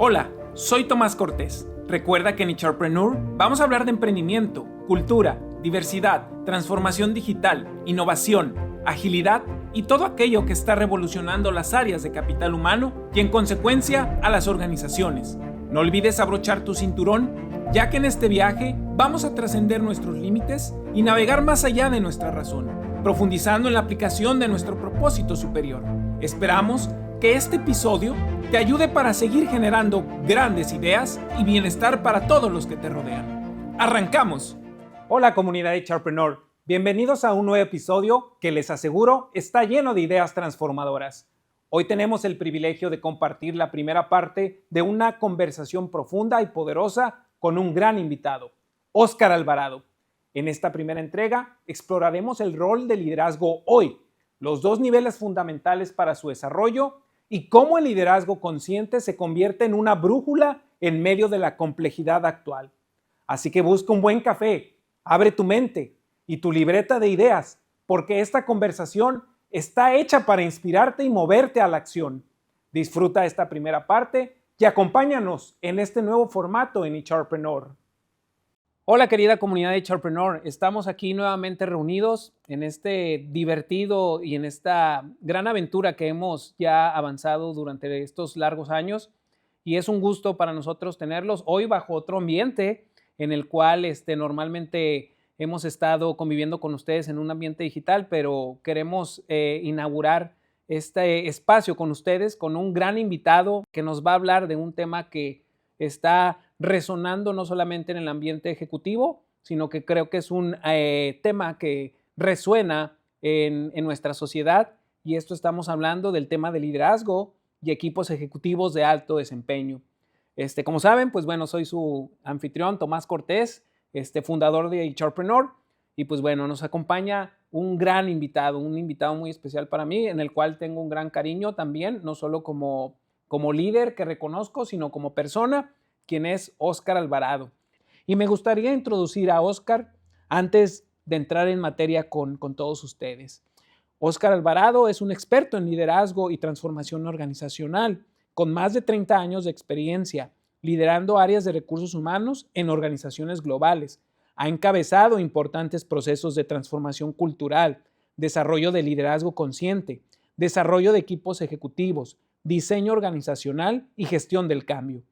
Hola, soy Tomás Cortés. Recuerda que en Charpreneur vamos a hablar de emprendimiento, cultura, diversidad, transformación digital, innovación, agilidad y todo aquello que está revolucionando las áreas de capital humano y en consecuencia a las organizaciones. No olvides abrochar tu cinturón, ya que en este viaje vamos a trascender nuestros límites y navegar más allá de nuestra razón, profundizando en la aplicación de nuestro propósito superior. Esperamos que este episodio te ayude para seguir generando grandes ideas y bienestar para todos los que te rodean. ¡Arrancamos! Hola comunidad de Charpreneur, bienvenidos a un nuevo episodio que les aseguro está lleno de ideas transformadoras. Hoy tenemos el privilegio de compartir la primera parte de una conversación profunda y poderosa con un gran invitado, Óscar Alvarado. En esta primera entrega exploraremos el rol de liderazgo hoy, los dos niveles fundamentales para su desarrollo y cómo el liderazgo consciente se convierte en una brújula en medio de la complejidad actual. Así que busca un buen café, abre tu mente y tu libreta de ideas, porque esta conversación está hecha para inspirarte y moverte a la acción. Disfruta esta primera parte y acompáñanos en este nuevo formato en Charpreneur. Hola querida comunidad de Charpreneur, estamos aquí nuevamente reunidos en este divertido y en esta gran aventura que hemos ya avanzado durante estos largos años y es un gusto para nosotros tenerlos hoy bajo otro ambiente en el cual normalmente hemos estado conviviendo con ustedes en un ambiente digital, pero queremos inaugurar este espacio con ustedes con un gran invitado que nos va a hablar de un tema que está resonando no solamente en el ambiente ejecutivo, sino que creo que es un tema que resuena en nuestra sociedad y esto estamos hablando del tema de liderazgo y equipos ejecutivos de alto desempeño. Como saben, pues bueno, soy su anfitrión Tomás Cortés, fundador de Charpreneur y pues bueno, nos acompaña un gran invitado, un invitado muy especial para mí, en el cual tengo un gran cariño también, no solo como líder que reconozco, sino como persona, quien es Óscar Alvarado. Y me gustaría introducir a Óscar antes de entrar en materia con todos ustedes. Óscar Alvarado es un experto en liderazgo y transformación organizacional, con más de 30 años de experiencia, liderando áreas de recursos humanos en organizaciones globales. Ha encabezado importantes procesos de transformación cultural, desarrollo de liderazgo consciente, desarrollo de equipos ejecutivos, diseño organizacional y gestión del cambio.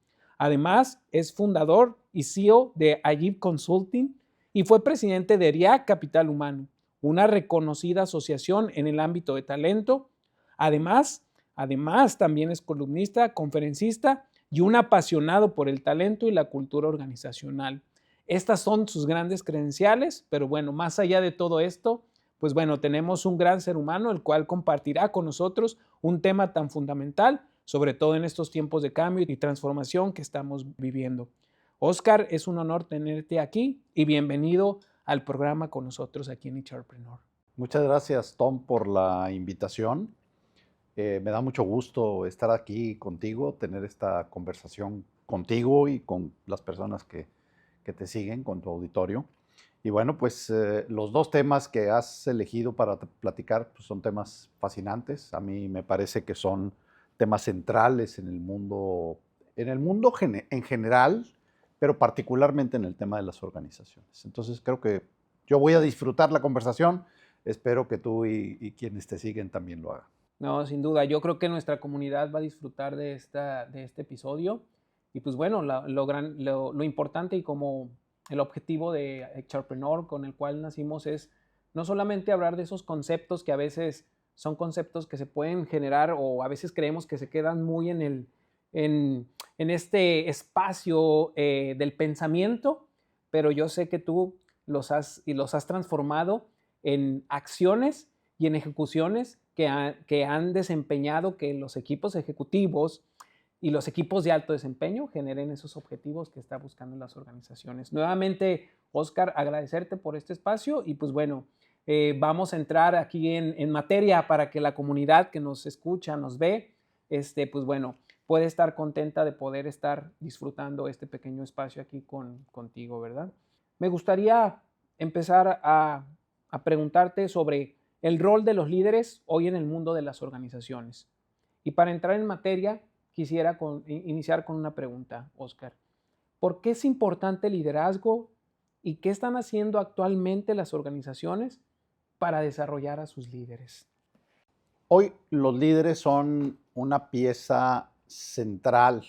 Además, es fundador y CEO de Agip Consulting y fue presidente de ERIAC Capital Humano, una reconocida asociación en el ámbito de talento. Además, también es columnista, conferencista y un apasionado por el talento y la cultura organizacional. Estas son sus grandes credenciales, pero bueno, más allá de todo esto, pues bueno, tenemos un gran ser humano el cual compartirá con nosotros un tema tan fundamental, sobre todo en estos tiempos de cambio y transformación que estamos viviendo. Óscar, es un honor tenerte aquí y bienvenido al programa con nosotros aquí en Charpreneur. Muchas gracias, Tom, por la invitación. Me da mucho gusto estar aquí contigo, tener esta conversación contigo y con las personas que te siguen, con tu auditorio. Y bueno, pues los dos temas que has elegido para platicar pues, son temas fascinantes. A mí me parece que son temas centrales en el mundo en general, pero particularmente en el tema de las organizaciones. Entonces creo que yo voy a disfrutar la conversación. Espero que tú y quienes te siguen también lo hagan. No, sin duda. Yo creo que nuestra comunidad va a disfrutar de este episodio. Y pues bueno, lo importante y como el objetivo de Charpreneur con el cual nacimos es no solamente hablar de esos conceptos que a veces son conceptos que se pueden generar o a veces creemos que se quedan muy en este espacio del pensamiento, pero yo sé que tú los has transformado en acciones y en ejecuciones que han desempeñado que los equipos ejecutivos y los equipos de alto desempeño generen esos objetivos que están buscando las organizaciones. Nuevamente, Óscar, agradecerte por este espacio y pues bueno, vamos a entrar aquí en materia para que la comunidad que nos escucha, nos ve, pues bueno, puede estar contenta de poder estar disfrutando este pequeño espacio aquí contigo, ¿verdad? Me gustaría empezar a preguntarte sobre el rol de los líderes hoy en el mundo de las organizaciones. Y para entrar en materia, quisiera iniciar con una pregunta, Oscar. ¿Por qué es importante el liderazgo y qué están haciendo actualmente las organizaciones para desarrollar a sus líderes? Hoy los líderes son una pieza central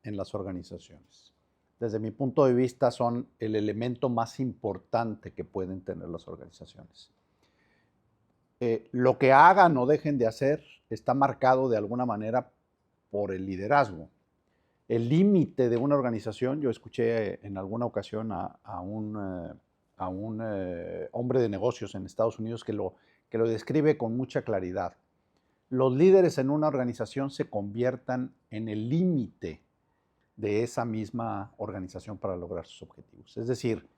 en las organizaciones. Desde mi punto de vista son el elemento más importante que pueden tener las organizaciones. Lo que hagan o dejen de hacer está marcado de alguna manera por el liderazgo. El límite de una organización, yo escuché en alguna ocasión a un hombre de negocios en Estados Unidos que lo describe con mucha claridad. Los líderes en una organización se conviertan en el límite de esa misma organización para lograr sus objetivos. Es decir,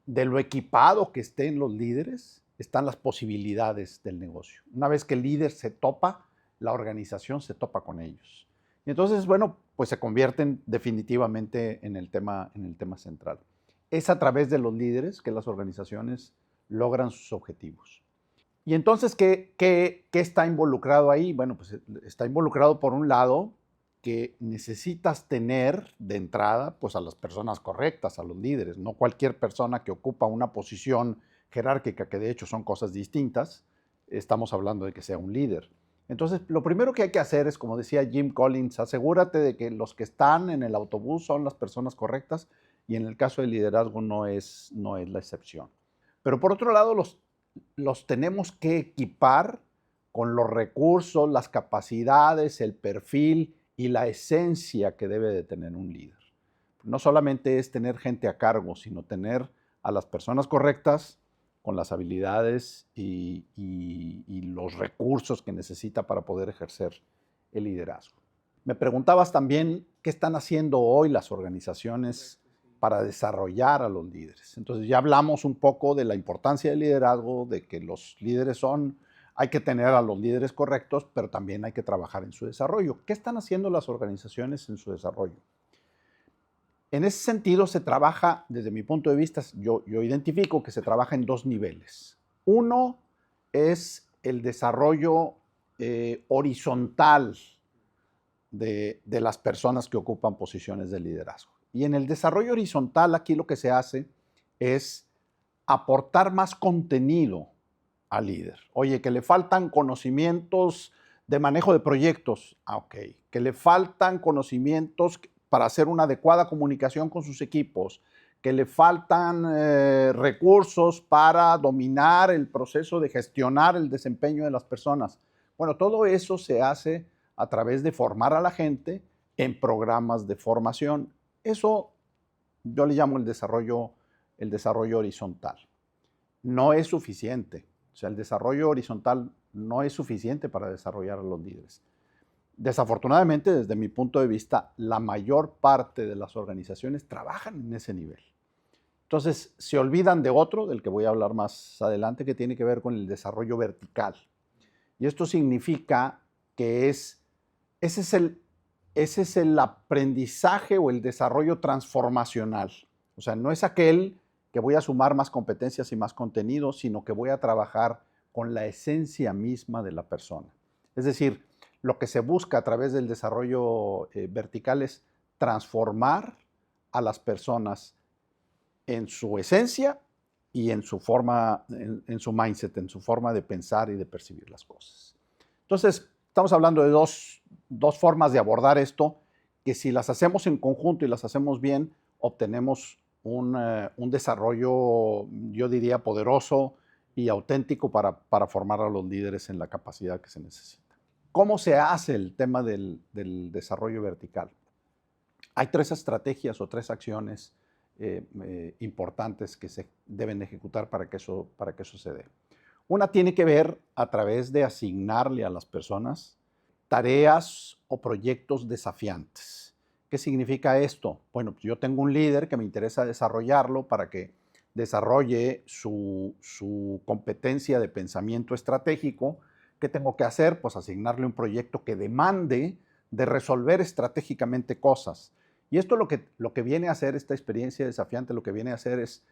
de lo equipado que estén los líderes, están las posibilidades del negocio. Una vez que el líder se topa, la organización se topa con ellos. Y entonces, bueno, pues se convierten definitivamente en el tema central. Es a través de los líderes que las organizaciones logran sus objetivos. Y entonces, ¿qué está involucrado ahí? Bueno, pues está involucrado por un lado que necesitas tener de entrada pues a las personas correctas, a los líderes. No cualquier persona que ocupa una posición jerárquica, que de hecho son cosas distintas, estamos hablando de que sea un líder. Entonces, lo primero que hay que hacer es, como decía Jim Collins, asegúrate de que los que están en el autobús son las personas correctas, y en el caso del liderazgo no es la excepción. Pero por otro lado, los tenemos que equipar con los recursos, las capacidades, el perfil y la esencia que debe de tener un líder. No solamente es tener gente a cargo, sino tener a las personas correctas con las habilidades y los recursos que necesita para poder ejercer el liderazgo. Me preguntabas también qué están haciendo hoy las organizaciones para desarrollar a los líderes. Entonces ya hablamos un poco de la importancia del liderazgo, de que los líderes hay que tener a los líderes correctos, pero también hay que trabajar en su desarrollo. ¿Qué están haciendo las organizaciones en su desarrollo? En ese sentido se trabaja, desde mi punto de vista, yo identifico que se trabaja en dos niveles. Uno es el desarrollo horizontal de las personas que ocupan posiciones de liderazgo. Y en el desarrollo horizontal aquí lo que se hace es aportar más contenido al líder. Oye, que le faltan conocimientos de manejo de proyectos. Ok. Que le faltan conocimientos para hacer una adecuada comunicación con sus equipos. Que le faltan recursos para dominar el proceso de gestionar el desempeño de las personas. Bueno, todo eso se hace a través de formar a la gente en programas de formación. Eso yo le llamo el desarrollo horizontal. No es suficiente. O sea, el desarrollo horizontal no es suficiente para desarrollar a los líderes. Desafortunadamente, desde mi punto de vista, la mayor parte de las organizaciones trabajan en ese nivel. Entonces, se olvidan de otro, del que voy a hablar más adelante, que tiene que ver con el desarrollo vertical. Y esto significa que ese es el aprendizaje o el desarrollo transformacional. O sea, no es aquel que voy a sumar más competencias y más contenido, sino que voy a trabajar con la esencia misma de la persona. Es decir, lo que se busca a través del desarrollo vertical es transformar a las personas en su esencia y en su forma, en su mindset, en su forma de pensar y de percibir las cosas. Entonces, estamos hablando de dos formas de abordar esto, que si las hacemos en conjunto y las hacemos bien, obtenemos un desarrollo, yo diría, poderoso y auténtico para formar a los líderes en la capacidad que se necesita. ¿Cómo se hace el tema del desarrollo vertical? Hay tres estrategias o tres acciones importantes que se deben ejecutar para que eso se dé. Una tiene que ver a través de asignarle a las personas tareas o proyectos desafiantes. ¿Qué significa esto? Bueno, yo tengo un líder que me interesa desarrollarlo para que desarrolle su competencia de pensamiento estratégico. ¿Qué tengo que hacer? Pues asignarle un proyecto que demande de resolver estratégicamente cosas. Y esto lo que viene a hacer, esta experiencia desafiante, lo que viene a hacer es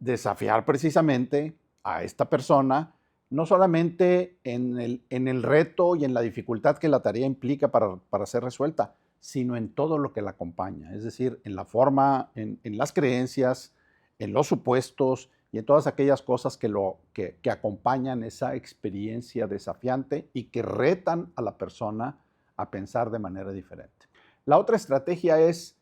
desafiar precisamente a esta persona no solamente en el reto y en la dificultad que la tarea implica para ser resuelta, sino en todo lo que la acompaña, es decir, en la forma, en las creencias, en los supuestos y en todas aquellas cosas que acompañan esa experiencia desafiante y que retan a la persona a pensar de manera diferente. La otra estrategia es,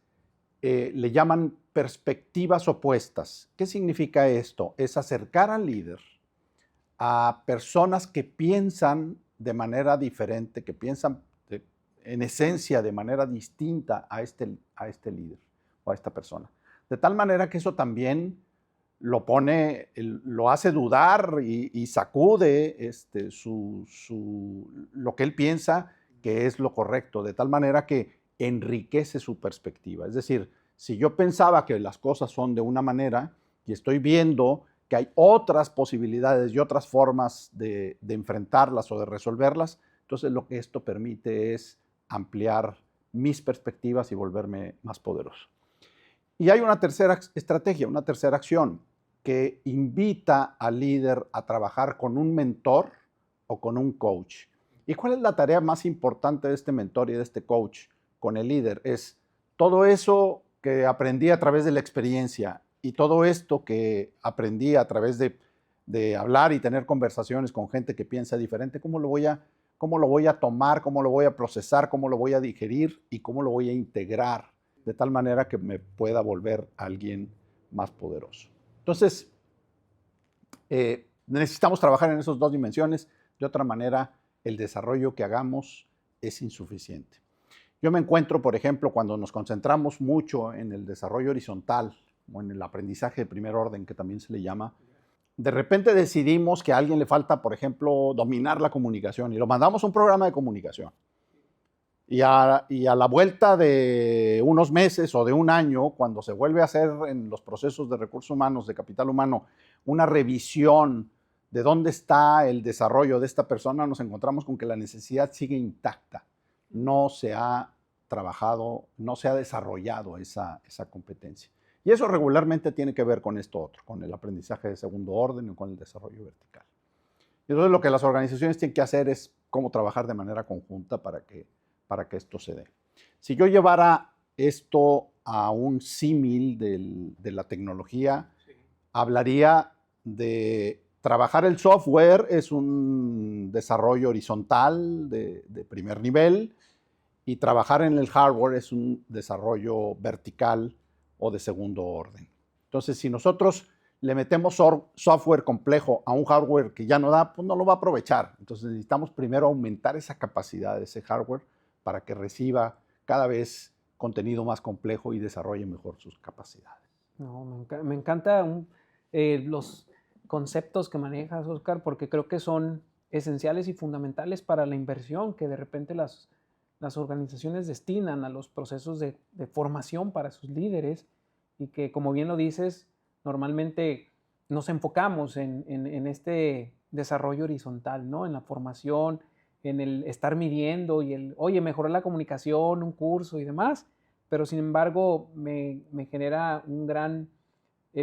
le llaman perspectivas opuestas. ¿Qué significa esto? Es acercar al líder a personas que piensan de manera diferente, que piensan en esencia de manera distinta a este líder o a esta persona. De tal manera que eso también lo hace dudar y sacude lo que él piensa que es lo correcto, de tal manera que enriquece su perspectiva. Es decir, si yo pensaba que las cosas son de una manera y estoy viendo que hay otras posibilidades y otras formas de enfrentarlas o de resolverlas, entonces lo que esto permite es ampliar mis perspectivas y volverme más poderoso. Y hay una tercera estrategia, una tercera acción que invita al líder a trabajar con un mentor o con un coach. ¿Y cuál es la tarea más importante de este mentor y de este coach con el líder? Es todo eso que aprendí a través de la experiencia y todo esto que aprendí a través de hablar y tener conversaciones con gente que piensa diferente, ¿cómo lo voy a tomar, cómo lo voy a procesar, cómo lo voy a digerir y cómo lo voy a integrar de tal manera que me pueda volver alguien más poderoso? Entonces, necesitamos trabajar en esas dos dimensiones. De otra manera, el desarrollo que hagamos es insuficiente. Yo me encuentro, por ejemplo, cuando nos concentramos mucho en el desarrollo horizontal o en el aprendizaje de primer orden, que también se le llama, de repente decidimos que a alguien le falta, por ejemplo, dominar la comunicación y lo mandamos a un programa de comunicación. Y a la vuelta de unos meses o de un año, cuando se vuelve a hacer en los procesos de recursos humanos, de capital humano, una revisión de dónde está el desarrollo de esta persona, nos encontramos con que la necesidad sigue intacta. No se ha trabajado, no se ha desarrollado esa competencia. Y eso regularmente tiene que ver con esto otro, con el aprendizaje de segundo orden o con el desarrollo vertical. Y entonces lo que las organizaciones tienen que hacer es cómo trabajar de manera conjunta para que esto se dé. Si yo llevara esto a un símil de la tecnología, hablaría de trabajar el software, es un desarrollo horizontal de primer nivel, y trabajar en el hardware es un desarrollo vertical o de segundo orden. Entonces, si nosotros le metemos software complejo a un hardware que ya no da, pues no lo va a aprovechar. Entonces necesitamos primero aumentar esa capacidad de ese hardware para que reciba cada vez contenido más complejo y desarrolle mejor sus capacidades. No, me encantan los conceptos que manejas, Oscar, porque creo que son esenciales y fundamentales para la inversión que de repente las organizaciones destinan a los procesos de formación para sus líderes y que, como bien lo dices, normalmente nos enfocamos en este desarrollo horizontal, ¿no? En la formación, en el estar midiendo y oye, mejoró la comunicación, un curso y demás, pero sin embargo me genera un gran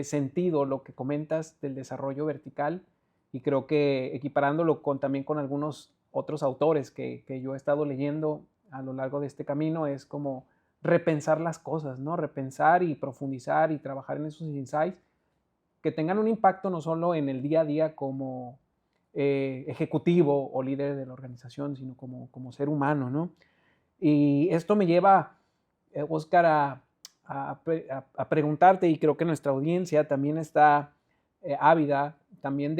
sentido lo que comentas del desarrollo vertical y creo que equiparándolo también con algunos otros autores que yo he estado leyendo a lo largo de este camino es como repensar las cosas, ¿no? Repensar y profundizar y trabajar en esos insights que tengan un impacto no solo en el día a día como ejecutivo o líder de la organización, sino como ser humano, ¿no? Y esto me lleva, Oscar, a preguntarte, y creo que nuestra audiencia también está ávida, también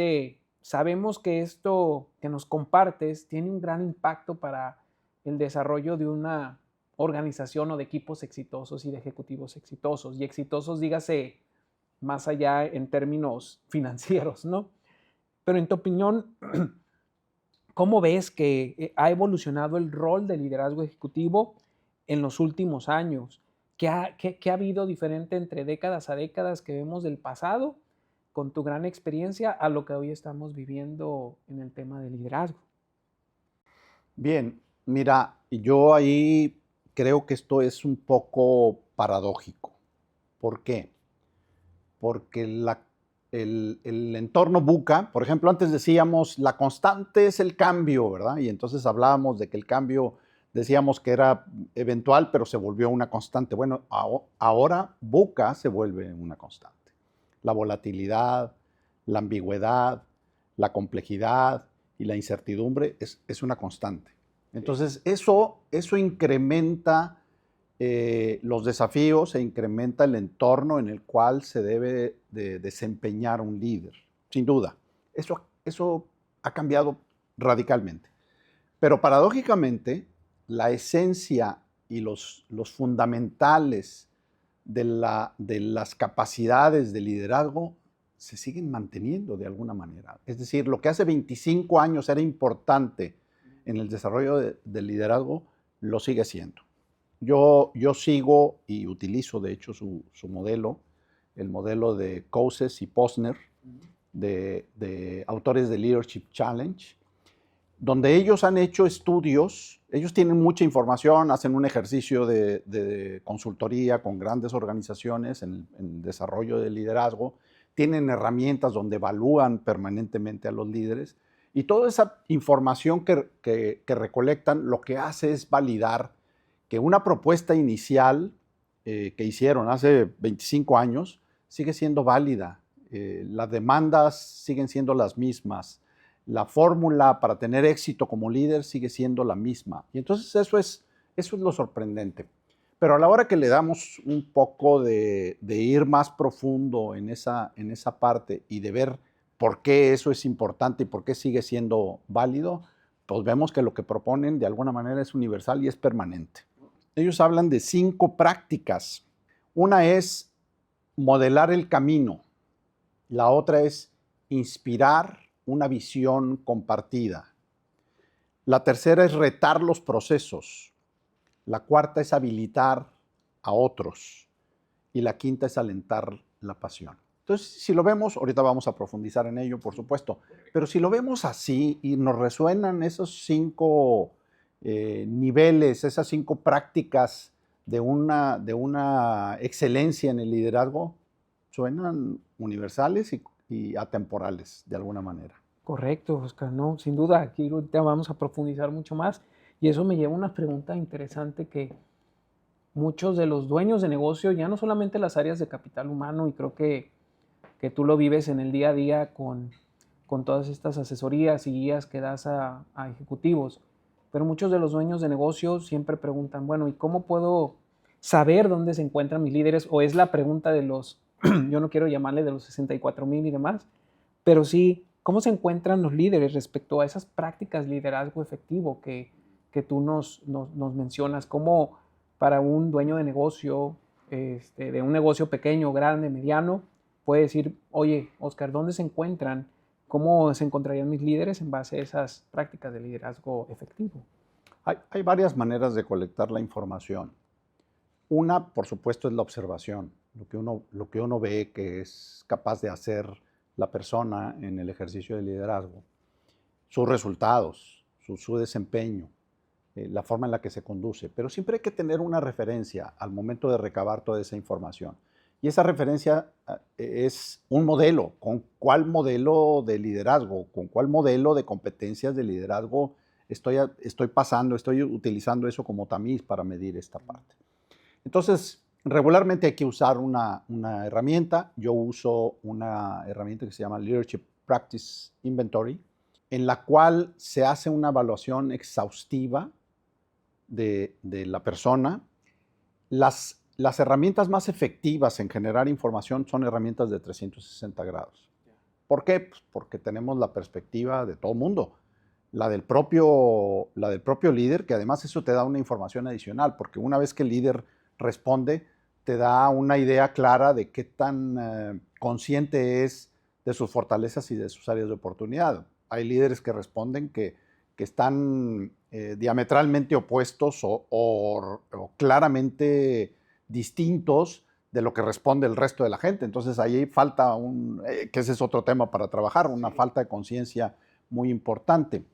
sabemos que esto que nos compartes tiene un gran impacto para el desarrollo de una organización o de equipos exitosos y de ejecutivos exitosos. Y exitosos, dígase, más allá en términos financieros, ¿no? Pero en tu opinión, ¿cómo ves que ha evolucionado el rol del liderazgo ejecutivo en los últimos años? ¿Qué ha habido diferente entre décadas a décadas que vemos del pasado, con tu gran experiencia, a lo que hoy estamos viviendo en el tema del liderazgo? Bien, mira, yo ahí creo que esto es un poco paradójico. ¿Por qué? Porque el entorno VUCA, por ejemplo, antes decíamos la constante es el cambio, ¿verdad? Y entonces hablábamos de que el cambio, decíamos que era eventual, pero se volvió una constante. Bueno, ahora VUCA se vuelve una constante. La volatilidad, la ambigüedad, la complejidad y la incertidumbre es una constante. Entonces, eso incrementa los desafíos e incrementa el entorno en el cual se debe de desempeñar un líder, sin duda. Eso ha cambiado radicalmente. Pero paradójicamente, la esencia y los fundamentales de las capacidades de liderazgo se siguen manteniendo de alguna manera. Es decir, lo que hace 25 años era importante en el desarrollo del liderazgo, lo sigue siendo. Yo sigo y utilizo, de hecho, su modelo, el modelo de Cousses y Posner, de autores de Leadership Challenge, donde ellos han hecho estudios, ellos tienen mucha información, hacen un ejercicio de consultoría con grandes organizaciones en desarrollo de liderazgo, tienen herramientas donde evalúan permanentemente a los líderes, y toda esa información que recolectan lo que hace es validar que una propuesta inicial que hicieron hace 25 años sigue siendo válida. Las demandas siguen siendo las mismas. La fórmula para tener éxito como líder sigue siendo la misma. Y entonces eso es lo sorprendente. Pero a la hora que le damos un poco de ir más profundo en esa parte y de ver por qué eso es importante y por qué sigue siendo válido, pues vemos que lo que proponen de alguna manera es universal y es permanente. Ellos hablan de 5 prácticas. Una es modelar el camino. La otra es inspirar una visión compartida. La tercera es retar los procesos. La cuarta es habilitar a otros. Y la quinta es alentar la pasión. Entonces, si lo vemos, ahorita vamos a profundizar en ello, por supuesto, pero si lo vemos así y nos resuenan esos 5 niveles, esas 5 prácticas de una excelencia en el liderazgo, suenan universales y atemporales de alguna manera. Correcto, Oscar, no, sin duda, aquí ahorita vamos a profundizar mucho más y eso me lleva a una pregunta interesante que muchos de los dueños de negocio, ya no solamente las áreas de capital humano, y creo que tú lo vives en el día a día con todas estas asesorías y guías que das a ejecutivos, pero muchos de los dueños de negocios siempre preguntan, bueno, ¿y cómo puedo saber dónde se encuentran mis líderes? O es la pregunta de los, yo no quiero llamarle de los 64,000 y demás, pero sí, ¿cómo se encuentran los líderes respecto a esas prácticas de liderazgo efectivo que tú nos mencionas? ¿Cómo para un dueño de negocio, de un negocio pequeño, grande, mediano, puede decir, oye, Oscar, ¿dónde se encuentran? ¿Cómo se encontrarían mis líderes en base a esas prácticas de liderazgo efectivo? Hay varias maneras de colectar la información. Una, por supuesto, es la observación, lo que uno ve que es capaz de hacer la persona en el ejercicio de liderazgo, sus resultados, su desempeño, la forma en la que se conduce. Pero siempre hay que tener una referencia al momento de recabar toda esa información. Y esa referencia es un modelo. ¿Con cuál modelo de liderazgo? ¿Con cuál modelo de competencias de liderazgo estoy utilizando eso como tamiz para medir esta parte? Entonces, regularmente hay que usar una herramienta. Yo uso una herramienta que se llama Leadership Practice Inventory, en la cual se hace una evaluación exhaustiva de la persona. Las herramientas más efectivas en generar información son herramientas de 360 grados. ¿Por qué? Pues porque tenemos la perspectiva de todo el mundo. La del propio líder, que además eso te da una información adicional, porque una vez que el líder responde, te da una idea clara de qué tan consciente es de sus fortalezas y de sus áreas de oportunidad. Hay líderes que responden que están diametralmente opuestos o claramente distintos de lo que responde el resto de la gente. Entonces ahí falta que ese es otro tema para trabajar, una falta de conciencia muy importante.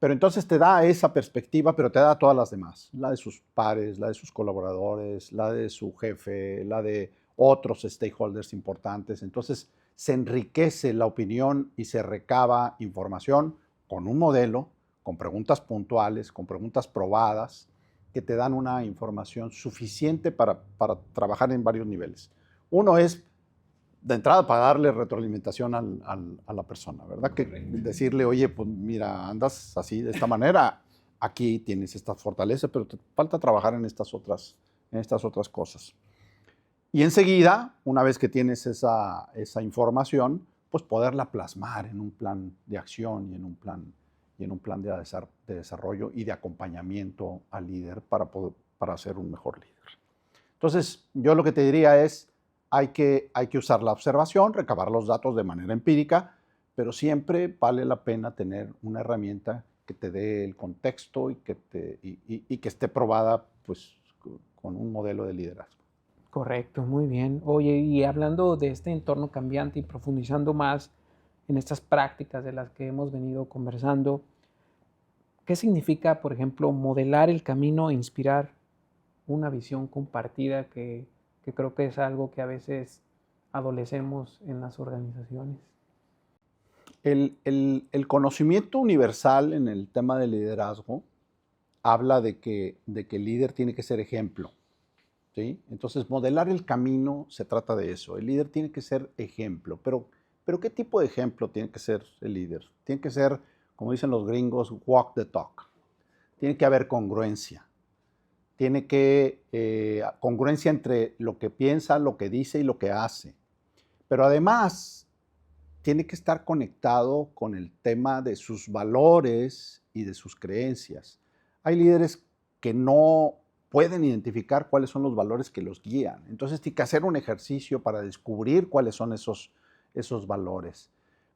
Pero entonces te da esa perspectiva, pero te da todas las demás, la de sus pares, la de sus colaboradores, la de su jefe, la de otros stakeholders importantes. Entonces se enriquece la opinión y se recaba información con un modelo, con preguntas puntuales, con preguntas probadas, que te dan una información suficiente para trabajar en varios niveles. Uno es, de entrada, para darle retroalimentación a la persona, ¿verdad? Que decirle, oye, pues mira, andas así, de esta manera, aquí tienes estas fortalezas, pero te falta trabajar en estas otras cosas. Y enseguida, una vez que tienes esa información, pues poderla plasmar en un plan de acción y en un plan de desarrollo y de acompañamiento al líder para ser un mejor líder. Entonces, yo lo que te diría es, hay que usar la observación, recabar los datos de manera empírica, pero siempre vale la pena tener una herramienta que te dé el contexto y que esté probada pues, con un modelo de liderazgo. Correcto, muy bien. Oye, y hablando de este entorno cambiante y profundizando más en estas prácticas de las que hemos venido conversando, ¿qué significa, por ejemplo, modelar el camino e inspirar una visión compartida que creo que es algo que a veces adolecemos en las organizaciones? El conocimiento universal en el tema del liderazgo habla de que el líder tiene que ser ejemplo. ¿Sí? Entonces, modelar el camino se trata de eso. El líder tiene que ser ejemplo. Pero ¿qué tipo de ejemplo tiene que ser el líder? Tiene que ser, como dicen los gringos, walk the talk. Tiene que haber congruencia. Tiene que congruencia entre lo que piensa, lo que dice y lo que hace. Pero además, tiene que estar conectado con el tema de sus valores y de sus creencias. Hay líderes que no pueden identificar cuáles son los valores que los guían. Entonces tiene que hacer un ejercicio para descubrir cuáles son esos valores.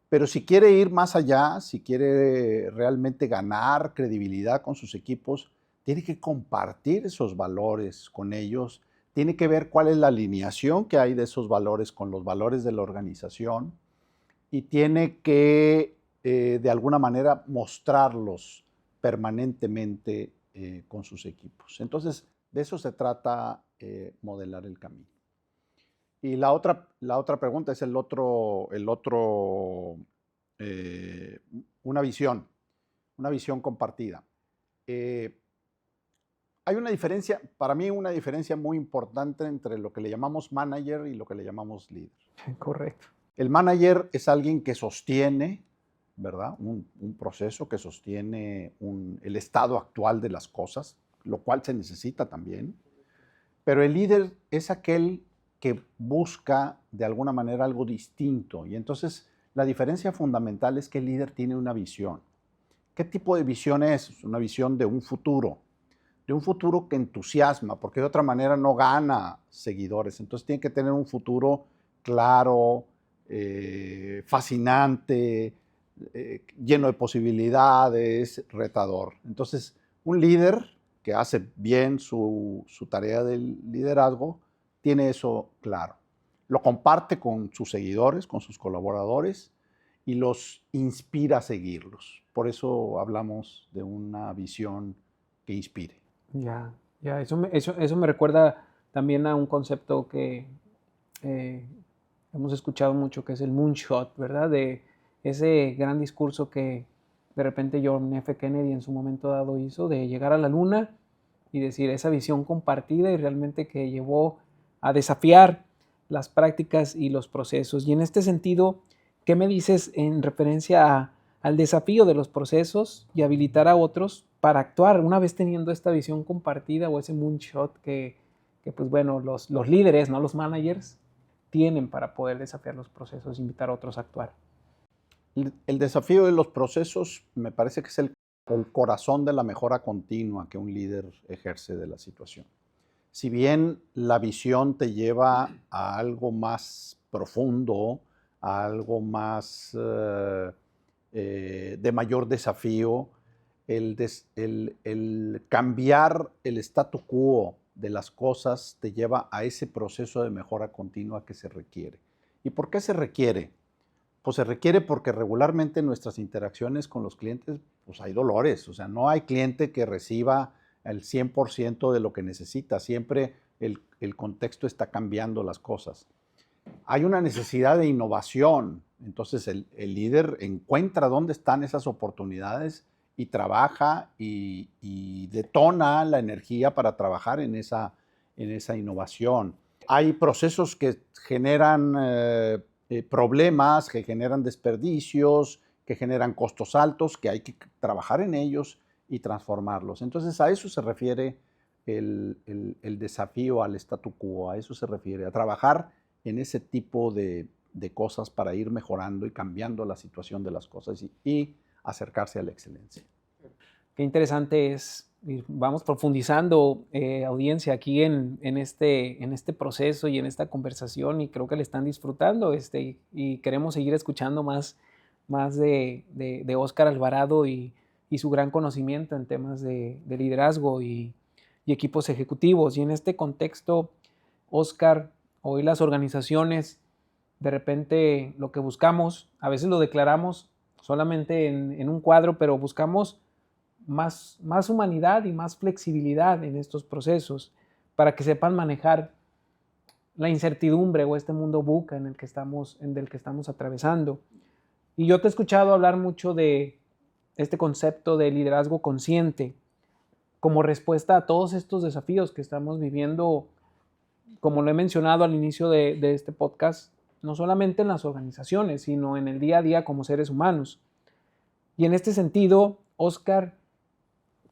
Pero si quiere ir más allá, si quiere realmente ganar credibilidad con sus equipos, tiene que compartir esos valores con ellos, tiene que ver cuál es la alineación que hay de esos valores con los valores de la organización y tiene que, de alguna manera, mostrarlos permanentemente con sus equipos. Entonces, de eso se trata modelar el camino. Y la otra pregunta es una visión compartida. Hay una diferencia, para mí una diferencia muy importante entre lo que le llamamos manager y lo que le llamamos líder. Correcto. El manager es alguien que sostiene, ¿verdad? Un proceso que sostiene el estado actual de las cosas, lo cual se necesita también. Pero el líder es aquel que busca de alguna manera algo distinto. Y entonces la diferencia fundamental es que el líder tiene una visión. ¿Qué tipo de visión es? Una visión de un futuro que entusiasma, porque de otra manera no gana seguidores. Entonces tiene que tener un futuro claro, fascinante, lleno de posibilidades, retador. Entonces, un líder que hace bien su tarea del liderazgo tiene eso claro. Lo comparte con sus seguidores, con sus colaboradores y los inspira a seguirlos. Por eso hablamos de una visión que inspire. Ya, eso me recuerda también a un concepto que hemos escuchado mucho, que es el moonshot, ¿verdad? De ese gran discurso que de repente John F. Kennedy en su momento dado hizo, de llegar a la luna y decir esa visión compartida y realmente que llevó a desafiar las prácticas y los procesos. Y en este sentido, ¿qué me dices en referencia al desafío de los procesos y habilitar a otros para actuar una vez teniendo esta visión compartida o ese moonshot que pues bueno, los líderes, ¿no? Los managers tienen para poder desafiar los procesos, invitar a otros a actuar? El desafío de los procesos me parece que es el corazón de la mejora continua que un líder ejerce de la situación. Si bien la visión te lleva a algo más profundo, a algo más de mayor desafío, el cambiar el statu quo de las cosas te lleva a ese proceso de mejora continua que se requiere. ¿Y por qué se requiere? Pues se requiere porque regularmente en nuestras interacciones con los clientes pues hay dolores, o sea, no hay cliente que reciba el 100% de lo que necesita, siempre el contexto está cambiando las cosas. hay una necesidad de innovación. Entonces el líder encuentra dónde están esas oportunidades y trabaja y detona la energía para trabajar en esa innovación. Hay procesos que generan problemas, que generan desperdicios, que generan costos altos, que hay que trabajar en ellos y transformarlos. Entonces a eso se refiere el desafío al statu quo, a eso se refiere, a trabajar en ese tipo de cosas para ir mejorando y cambiando la situación de las cosas y acercarse a la excelencia. Qué interesante es. Vamos profundizando, audiencia, aquí en este proceso y en esta conversación, y creo que le están disfrutando, y queremos seguir escuchando más de Óscar Alvarado y su gran conocimiento en temas de liderazgo y equipos ejecutivos. Y en este contexto, Óscar, hoy las organizaciones, de repente lo que buscamos, a veces lo declaramos solamente en un cuadro, pero buscamos más humanidad y más flexibilidad en estos procesos para que sepan manejar la incertidumbre o este mundo VUCA en el que estamos atravesando. Y yo te he escuchado hablar mucho de este concepto de liderazgo consciente como respuesta a todos estos desafíos que estamos viviendo, como lo he mencionado al inicio de este podcast, no solamente en las organizaciones, sino en el día a día como seres humanos. Y en este sentido, Óscar,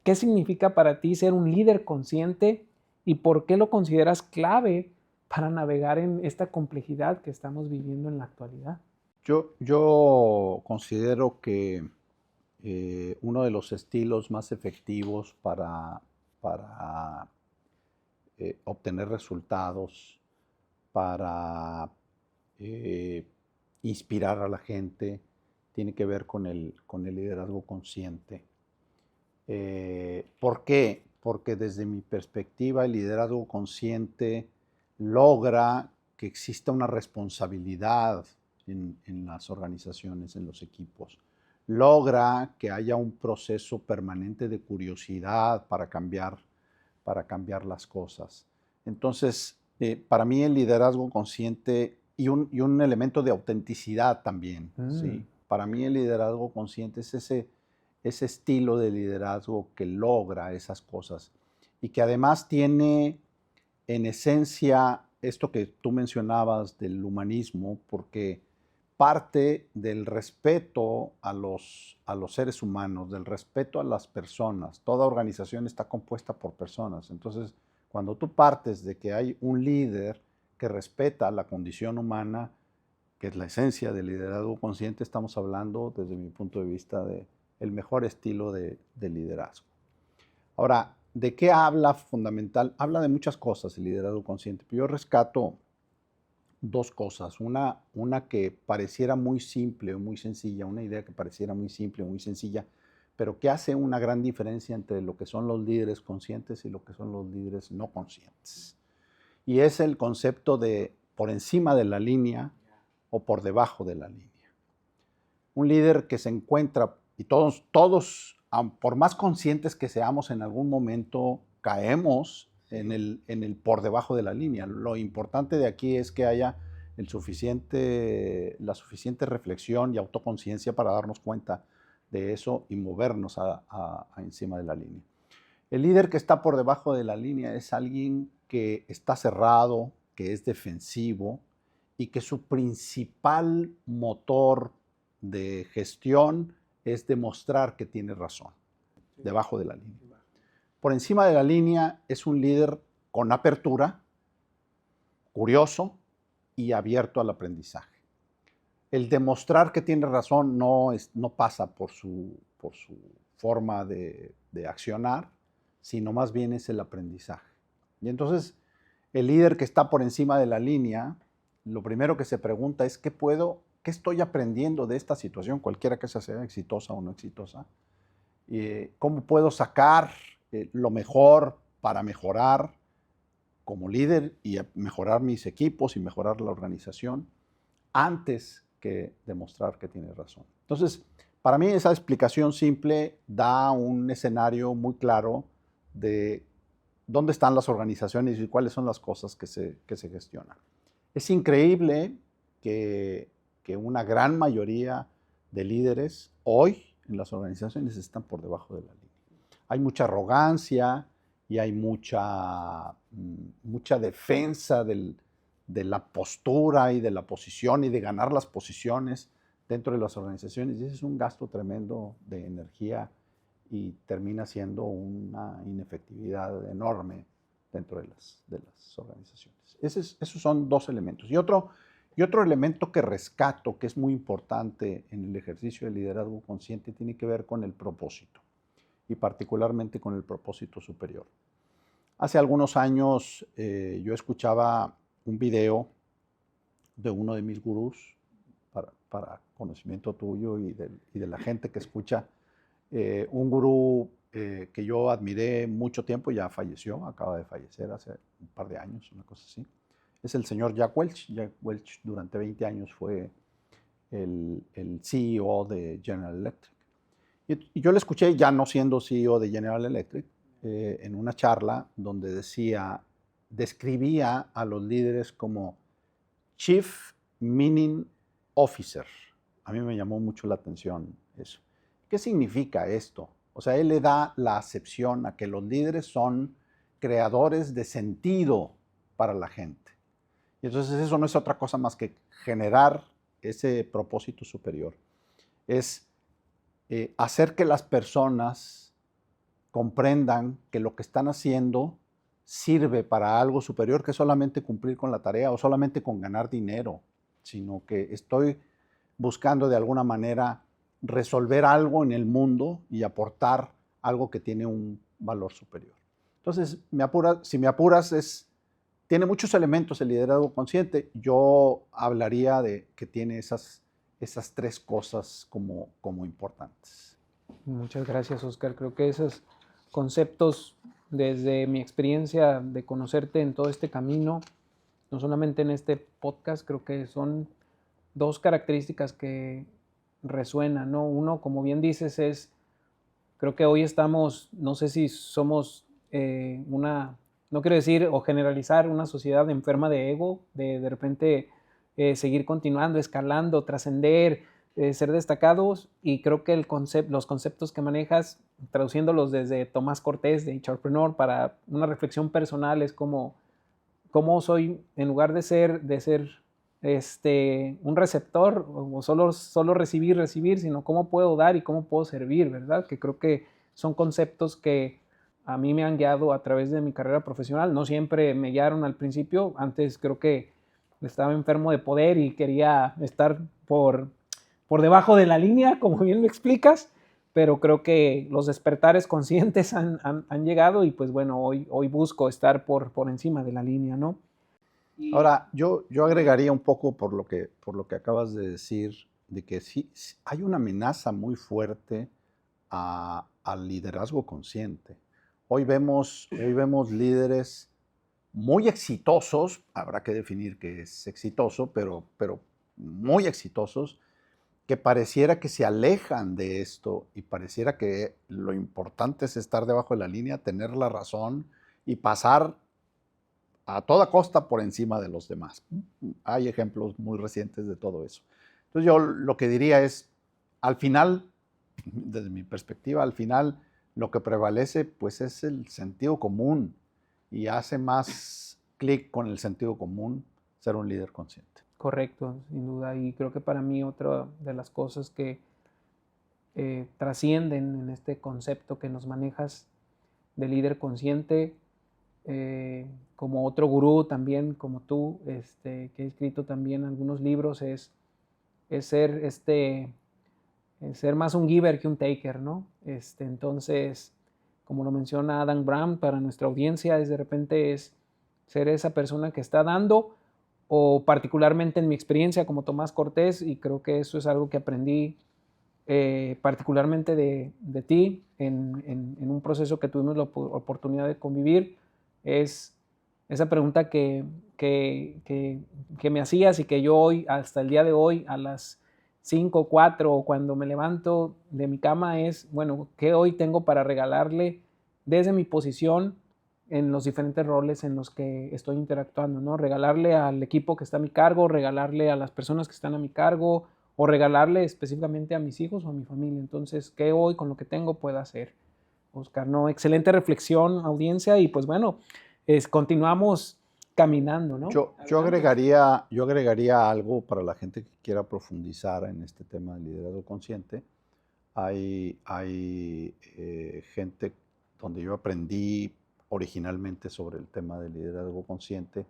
¿qué significa para ti ser un líder consciente y por qué lo consideras clave para navegar en esta complejidad que estamos viviendo en la actualidad? Yo considero que uno de los estilos más efectivos para obtener resultados, para inspirar a la gente, tiene que ver con el liderazgo consciente. ¿Por qué? Porque desde mi perspectiva el liderazgo consciente logra que exista una responsabilidad en las organizaciones, en los equipos. Logra que haya un proceso permanente de curiosidad para cambiar las cosas. Entonces, para mí el liderazgo consciente y un elemento de autenticidad también, ¿sí? Para mí el liderazgo consciente es ese estilo de liderazgo que logra esas cosas y que además tiene en esencia esto que tú mencionabas del humanismo, porque parte del respeto a los seres humanos, del respeto a las personas. Toda organización está compuesta por personas. Entonces, cuando tú partes de que hay un líder que respeta la condición humana, que es la esencia del liderazgo consciente, estamos hablando, desde mi punto de vista, de el mejor estilo de liderazgo. Ahora, ¿de qué habla fundamental? Habla de muchas cosas el liderazgo consciente, pero yo rescato dos cosas. Una que pareciera muy simple o muy sencilla, una idea que pareciera muy simple o muy sencilla, pero que hace una gran diferencia entre lo que son los líderes conscientes y lo que son los líderes no conscientes. Y es el concepto de por encima de la línea o por debajo de la línea. Un líder que se encuentra, y todos, por más conscientes que seamos, en algún momento caemos en el por debajo de la línea. Lo importante de aquí es que haya la suficiente reflexión y autoconciencia para darnos cuenta de eso y movernos encima de la línea. El líder que está por debajo de la línea es alguien que está cerrado, que es defensivo y que su principal motor de gestión es demostrar que tiene razón, debajo de la línea. Por encima de la línea es un líder con apertura, curioso y abierto al aprendizaje. El demostrar que tiene razón no pasa por su forma de accionar, sino más bien es el aprendizaje. Y entonces el líder que está por encima de la línea, lo primero que se pregunta es ¿qué estoy aprendiendo de esta situación, cualquiera que sea exitosa o no exitosa? ¿Cómo puedo sacar lo mejor para mejorar como líder y mejorar mis equipos y mejorar la organización antes que demostrar que tiene razón? Entonces, para mí esa explicación simple da un escenario muy claro de dónde están las organizaciones y cuáles son las cosas que se gestionan. Es increíble que una gran mayoría de líderes hoy en las organizaciones están por debajo de la línea. Hay mucha arrogancia y hay mucha defensa de la postura y de la posición y de ganar las posiciones dentro de las organizaciones. Y ese es un gasto tremendo de energía y termina siendo una inefectividad enorme dentro de las organizaciones. Esos son dos elementos. Y otro elemento que rescato, que es muy importante en el ejercicio del liderazgo consciente, tiene que ver con el propósito, y particularmente con el propósito superior. Hace algunos años yo escuchaba un video de uno de mis gurús, para conocimiento tuyo y de la gente que escucha, un gurú que yo admiré mucho tiempo, ya falleció, acaba de fallecer hace un par de años, una cosa así. Es el señor Jack Welch. Jack Welch durante 20 años fue el CEO de General Electric. Y yo le escuché, ya no siendo CEO de General Electric, en una charla donde describía a los líderes como Chief Meaning Officer. A mí me llamó mucho la atención eso. ¿Qué significa esto? O sea, él le da la acepción a que los líderes son creadores de sentido para la gente. Y entonces eso no es otra cosa más que generar ese propósito superior. Es hacer que las personas comprendan que lo que están haciendo sirve para algo superior que solamente cumplir con la tarea o solamente con ganar dinero, sino que estoy buscando de alguna manera resolver algo en el mundo y aportar algo que tiene un valor superior. Entonces, si me apuras, tiene muchos elementos el liderazgo consciente. Yo hablaría de que tiene esas tres cosas como importantes. Muchas gracias, Oscar. Creo que esos conceptos, desde mi experiencia de conocerte en todo este camino, no solamente en este podcast, creo que son dos características que resuenan, ¿no? Uno, como bien dices, creo que hoy estamos, no sé si somos no quiero decir o generalizar una sociedad enferma de ego, de repente seguir continuando, escalando, trascender, ser destacados, y creo que los conceptos que manejas, traduciéndolos desde Tomás Cortés, de HRpreneur, para una reflexión personal, es como cómo soy, en lugar de ser un receptor o solo recibir, sino cómo puedo dar y cómo puedo servir, ¿verdad? Que creo que son conceptos que a mí me han guiado a través de mi carrera profesional. No siempre me guiaron al principio. Antes creo que estaba enfermo de poder y quería estar por debajo de la línea, como bien lo explicas, pero creo que los despertares conscientes han llegado y pues bueno, hoy busco estar por encima de la línea, ¿no? Ahora, yo agregaría un poco por lo que acabas de decir, de que sí hay una amenaza muy fuerte al liderazgo consciente. Hoy vemos líderes muy exitosos, habrá que definir qué es exitoso, pero muy exitosos, que pareciera que se alejan de esto y pareciera que lo importante es estar debajo de la línea, tener la razón y pasar a toda costa por encima de los demás. Hay ejemplos muy recientes de todo eso. Entonces yo lo que diría es, al final, desde mi perspectiva, al final lo que prevalece pues es el sentido común, y hace más clic con el sentido común ser un líder consciente. Correcto, sin duda. Y creo que para mí otra de las cosas que trascienden en este concepto que nos manejas de líder consciente, como otro gurú también, como tú, que he escrito también algunos libros, es ser más un giver que un taker, ¿no? Entonces, como lo menciona Adam Grant, para nuestra audiencia, de repente es ser esa persona que está dando, o particularmente en mi experiencia como Tomás Cortés, y creo que eso es algo que aprendí particularmente de ti en un proceso que tuvimos la oportunidad de convivir, es esa pregunta que me hacías y que yo hoy, hasta el día de hoy, a las 5, 4 o cuando me levanto de mi cama es, bueno, ¿qué hoy tengo para regalarle desde mi posición en los diferentes roles en los que estoy interactuando, ¿no? Regalarle al equipo que está a mi cargo, regalarle a las personas que están a mi cargo o regalarle específicamente a mis hijos o a mi familia. Entonces, ¿qué hoy con lo que tengo puedo hacer? Oscar, ¿no? Excelente reflexión, audiencia, y pues bueno, continuamos caminando, ¿no? Yo agregaría algo para la gente que quiera profundizar en este tema del liderazgo consciente. Hay gente donde yo aprendí originalmente sobre el tema del liderazgo consciente.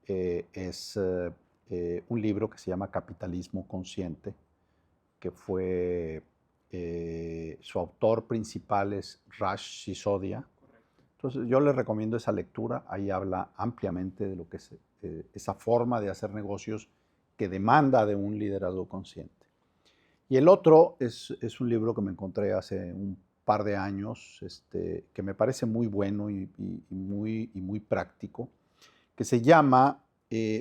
Es un libro que se llama Capitalismo Consciente, que fue, su autor principal es Raj Sisodia. Entonces yo les recomiendo esa lectura. Ahí habla ampliamente de lo que es esa forma de hacer negocios que demanda de un liderazgo consciente. Y el otro es un libro que me encontré hace un par de años, que me parece muy bueno y muy práctico, que se llama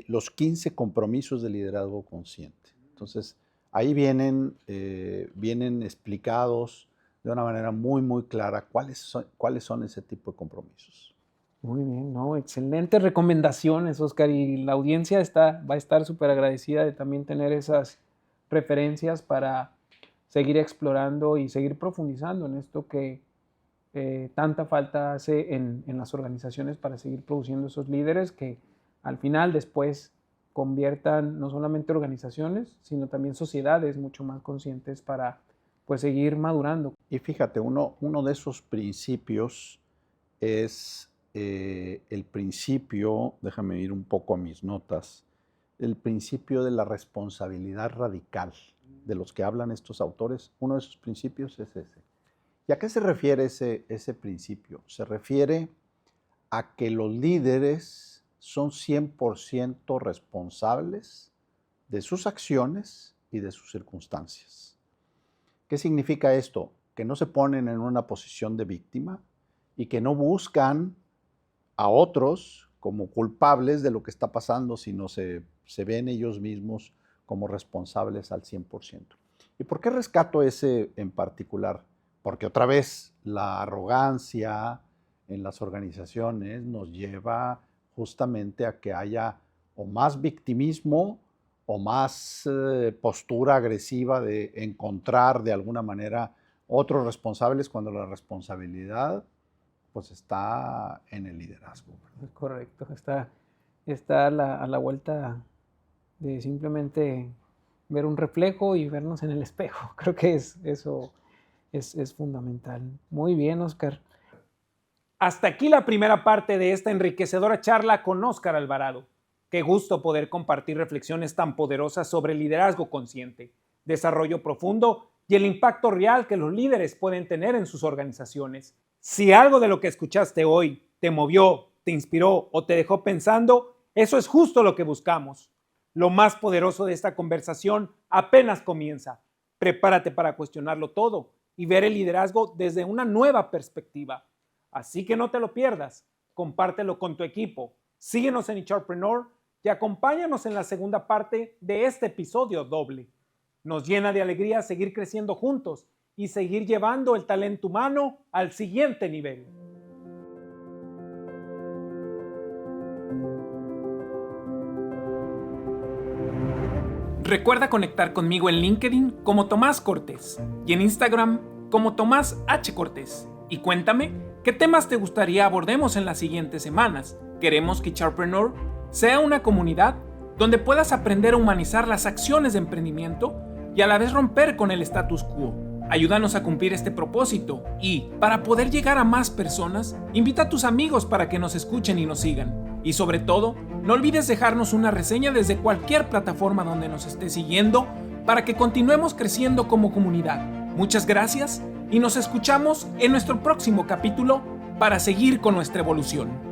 Los 15 compromisos de liderazgo consciente. Entonces, ahí vienen explicados de una manera muy clara cuáles son ese tipo de compromisos. Muy bien, ¿no? Excelentes recomendaciones, Oscar, y la audiencia va a estar súper agradecida de también tener esas referencias para seguir explorando y seguir profundizando en esto que tanta falta hace en las organizaciones para seguir produciendo esos líderes que al final después conviertan no solamente organizaciones, sino también sociedades mucho más conscientes para pues seguir madurando. Y fíjate, uno de esos principios es el principio, déjame ir un poco a mis notas, el principio de la responsabilidad radical de los que hablan estos autores. Uno de esos principios es ese. ¿Y a qué se refiere ese principio? Se refiere a que los líderes son 100% responsables de sus acciones y de sus circunstancias. ¿Qué significa esto? Que no se ponen en una posición de víctima y que no buscan a otros como culpables de lo que está pasando, sino se ven ellos mismos como responsables al 100%. ¿Y por qué rescato ese en particular? Porque otra vez la arrogancia en las organizaciones nos lleva justamente a que haya o más victimismo o más postura agresiva de encontrar de alguna manera otros responsables cuando la responsabilidad pues está en el liderazgo. Correcto, está a la vuelta de simplemente ver un reflejo y vernos en el espejo. Creo que eso es fundamental. Muy bien, Oscar. Hasta aquí la primera parte de esta enriquecedora charla con Oscar Alvarado. Qué gusto poder compartir reflexiones tan poderosas sobre liderazgo consciente, desarrollo profundo y el impacto real que los líderes pueden tener en sus organizaciones. Si algo de lo que escuchaste hoy te movió, te inspiró o te dejó pensando, eso es justo lo que buscamos. Lo más poderoso de esta conversación apenas comienza. Prepárate para cuestionarlo todo y ver el liderazgo desde una nueva perspectiva. Así que no te lo pierdas. Compártelo con tu equipo. Síguenos en HRpreneur y acompáñanos en la segunda parte de este episodio doble. Nos llena de alegría seguir creciendo juntos y seguir llevando el talento humano al siguiente nivel. Recuerda conectar conmigo en LinkedIn como Tomás Cortés y en Instagram como Tomás H. Cortés. Y cuéntame qué temas te gustaría abordemos en las siguientes semanas. Queremos que HRpreneur sea una comunidad donde puedas aprender a humanizar las acciones de emprendimiento y a la vez romper con el status quo. Ayúdanos a cumplir este propósito y, para poder llegar a más personas, invita a tus amigos para que nos escuchen y nos sigan. Y sobre todo, no olvides dejarnos una reseña desde cualquier plataforma donde nos estés siguiendo para que continuemos creciendo como comunidad. Muchas gracias y nos escuchamos en nuestro próximo capítulo para seguir con nuestra evolución.